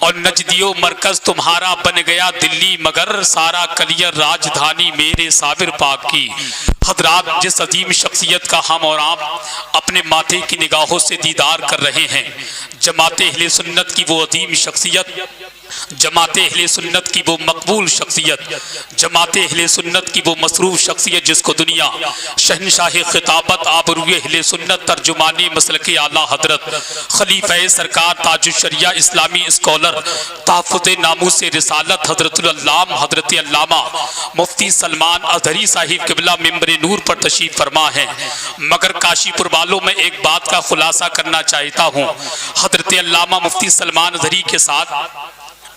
और नजदियो मरकज तुम्हारा बन गया दिल्ली, मगर सारा कलियर राजधानी मेरे साबिर पाक की। हजरात, जिस अजीम शख्सियत का हम और आप अपने माथे की निगाहों से दीदार कर रहे हैं, जमाते अहले सुन्नत की वो अजीम शख्सियत, जमाते अहले सुन्नत की वो मकबूल शख्सियत, जमाते अहले सुन्नत की वो मसरूफ शख्सियत जिसको दुनिया शहनशाह खिताबत आबरूए अहले सुन्नत तर्जुमानी मसलके आला हजरत खलीफा सरकार ताजुशरिया इस्लामी स्कॉलर तहफ़्फ़ुज़ नामूस रिसालत हजरतुल अल्लामा हजरत अल्लामा मुफ्ती सलमान अज़हरी साहिब क़िबला मिंबर नूर पर तशरीफ़ फरमा है। मगर काशीपुर वालों में एक बात का खुलासा करना चाहता हूँ, हजरत अल्लामा मुफ्ती सलमान अज़हरी के साथ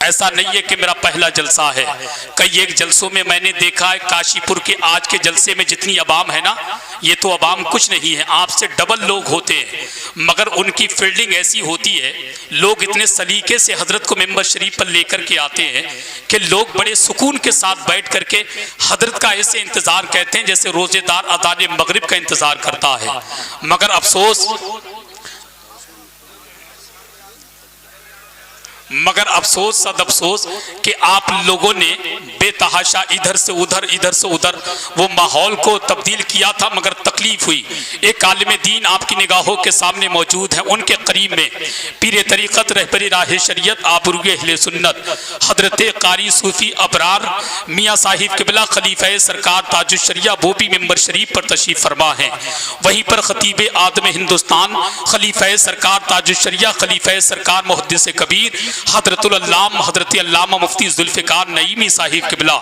ऐसा नहीं है कि मेरा पहला जलसा है। कई एक जलसों में मैंने देखा है, काशीपुर के आज के जलसे में जितनी अवाम है ना, ये तो अवाम कुछ नहीं है, आपसे डबल लोग होते हैं, मगर उनकी फील्डिंग ऐसी होती है, लोग इतने सलीके से हजरत को मेंबर शरीफ पर लेकर के आते हैं कि लोग बड़े सुकून के साथ बैठ करके हजरत का ऐसे इंतजार करते हैं जैसे रोजेदार अदान मगरिब का इंतजार करता है। मगर अफसोस सद अफसोस कि आप लोगों ने बेतहाशा इधर से उधर वो माहौल को तब्दील किया था, मगर तकलीफ हुई। एक आलिम दीन आपकी निगाहों के सामने मौजूद है, उनके करीब में पीर तरीक़त रहबरी राह शरीयत आबरूए अहले सुन्नत हजरत कारी सूफी अबरार मियाँ साहिब क़िबला खलीफा सरकार ताजुशरिया वो भी मेंबर शरीफ पर तशरीफ़ फरमा है। वहीं पर खतीब आदम हिंदुस्तान खलीफा सरकार ताजुशरिया खलीफा सरकार मुहद्दिस कबीर हजरतुल अल्लामा हजरत अल्लामा मुफ्ती जुल्फ़िकार नईमी साहिब क़िबला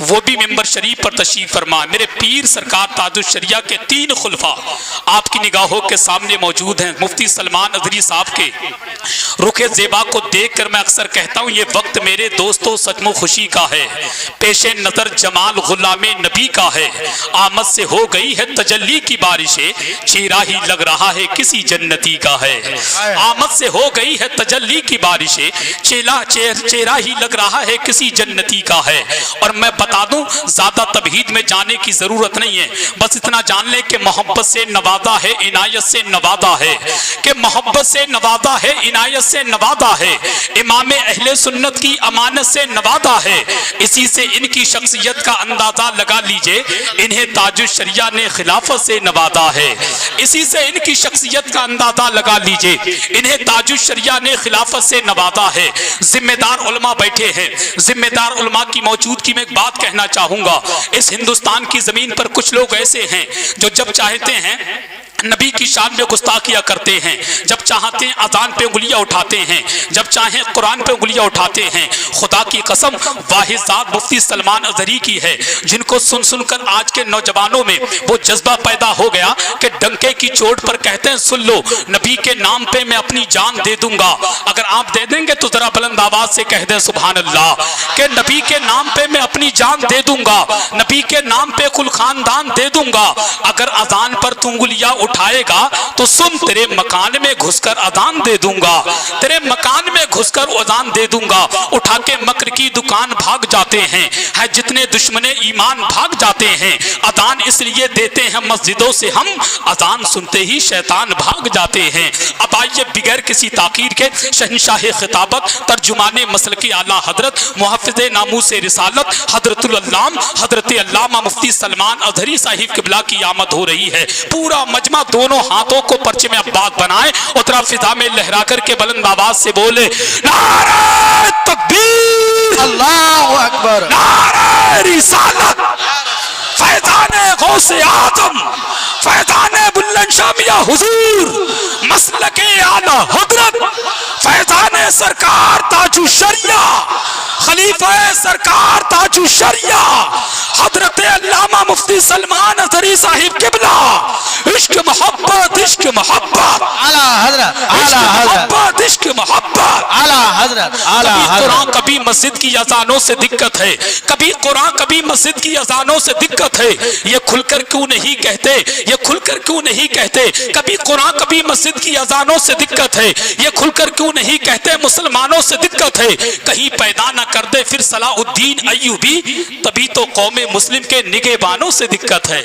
वो भी मेंबर शरीफ पर तशरीफ़ फरमा। मेरे पीर सरकार ताजुशरिया के 3 खुलफा आपकी निगाहों के सामने मौजूद हैं। मुफ्ती सलमान अज़हरी साहब के रुखे ज़ेबा को देखकर मैं अक्सर कहता हूँ, ये वक्त मेरे दोस्तों सचमुच खुशी का है, पेशे नज़र जमाल गुलामे नबी का है। आमद से हो गई है तजल्ली की बारिशें, चेहरा ही लग रहा है किसी जन्नती का है। आमद से हो गई है तजल्ली की बारिशें, चेहरा ही लग रहा है किसी जन्नती का है। और मैं बता दूं, ज्यादा तबहीद में जाने की जरूरत नहीं है, बस इतना जान ले कि मोहब्बत से नवादा है, इनायत से नवादा है, कि मोहब्बत से नवादा है, इनायत से नवादा है, इमाम अहले सुन्नत की अमानत से नवादा है। इसी से इनकी शख्सियत का अंदाजा लगा लीजिए, इन्हें ताजुशरिया ने खिलाफत से नवादा है। इसी से इनकी शख्सियत का अंदाजा लगा लीजिए, इन्हें ताजुशरिया ने खिलाफत से नवादा है। जिम्मेदार उलमा बैठे हैं, जिम्मेदार उलमा की मौजूदगी में एक बात कहना चाहूंगा। इस हिंदुस्तान की जमीन पर कुछ लोग ऐसे हैं जो जब चाहते हैं नबी की शान में गुस्ताखियां करते हैं, जब चाहते हैं अजान पे उंगलियां उठाते हैं, जब चाहें कुरान पे उंगलियां उठाते हैं। खुदा की कसम वाहिद ज़ात मुफ्ती सलमान अज़हरी की है, जिनको सुन सुनकर आज के नौजवानों में वो जज्बा पैदा हो गया कि डंके की चोट पर कहते हैं, सुन लो नबी के नाम पे मैं अपनी जान दे दूंगा। अगर आप दे देंगे तो जरा बुलंद आवाज से कह दें सुभान अल्लाह, कि नबी के नाम पे मैं अपनी जान दे दूंगा, नबी के नाम पे कुल खानदान दे दूंगा। अगर अजान पर तू उंगलियां उठाएगा तो सुन, तेरे मकान में घुसकर अजान दे दूंगा, तेरे मकान में घुसकर अजान दे दूंगा। उठा के मक्र की दुकान भाग जाते हैं, है जितने दुश्मने ईमान भाग जाते हैं। अजान इसलिए देते हैं मस्जिदों से हम, अजान सुनते ही शैतान भाग जाते हैं। अब आइए बिगैर किसी ताकीर के शहनशाह खिताबत तर्जुमाने मसलके आला हजरत मुहफ़्फ़िज़े नामूस रिसालत हजरतुल अल्लामा हजरत अल्लामा मुफ्ती सलमान अज़हरी साहिब क़िबला की आमद हो रही है। पूरा मजमा दोनों हाथों को पर्चे में अब्बास बनाए और तरफ फिजा में लहरा करके बुलंद आवाज से बोले, नारे तकबीर, अल्लाहु अकबर, नारे रिसालत, फैज़ाने गौसे आज़म, फैज़ाने बुलंद शामिया हुजूर, मसलके आला हजरत, फैज़ाने सरकार ताजुशरिया, खलीफा सरकार ताजुशरिया हजरत अल्लामा मुफ्ती सलमान अज़हरी साहिब क़िबला। इश्क मोहब्बत, इश्क मोहब्बत, आला हजरत, आला हजरत, इश्क मोहब्बत, आला हजरत, आला हजरत। कभी मस्जिद की अजानों से दिक्कत है, कभी कुरान, कभी मस्जिद की अजानों से दिक्कत है। ये खुलकर क्यों नहीं कहते, ये खुलकर क्यों नहीं कहते? कभी कुरान, कभी मस्जिद की अजानों से दिक्कत है, ये खुलकर क्यों नहीं कहते? मुसलमानों से दिक्कत है, कहीं पैदा न कर दे फिर सलाहुद्दीन अय्यूबी, तभी तो कौमे मुस्लिम के निगहबानों से दिक्कत है।